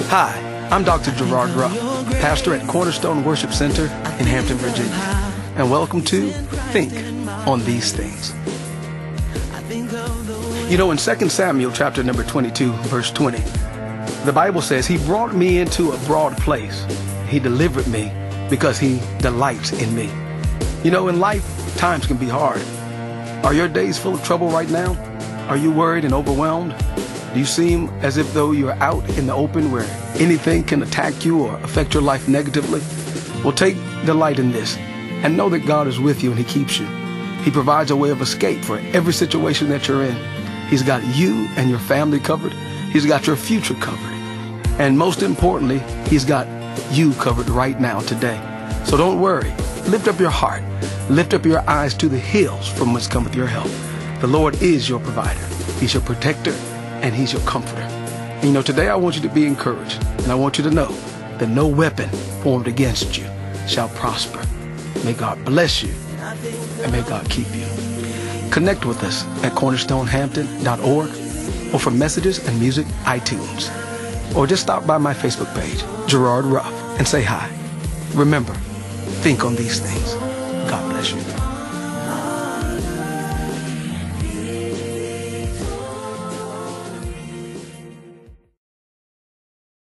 Hi, I'm Dr. Gerard Ruff, pastor at Cornerstone Worship Center in Hampton, Virginia, and welcome to Think on These Things. You know, in 2 Samuel chapter number 22, verse 20, the Bible says, He brought me into a broad place. He delivered me because He delights in me. You know, in life, times can be hard. Are your days full of trouble right now? Are you worried and overwhelmed? Do you seem as if though you're out in the open where anything can attack you or affect your life negatively? Well, take delight in this and know that God is with you and He keeps you. He provides a way of escape for every situation that you're in. He's got you and your family covered. He's got your future covered. And most importantly, He's got you covered right now today. So don't worry. Lift up your heart. Lift up your eyes to the hills from whence cometh your help. The Lord is your provider. He's your protector and He's your comforter. And you know, today I want you to be encouraged, and I want you to know that no weapon formed against you shall prosper. May God bless you and may God keep you. Connect with us at cornerstonehampton.org or for messages and music, iTunes. Or just stop by my Facebook page, Gerard Ruff, and say hi. Remember, think on these things. God bless you.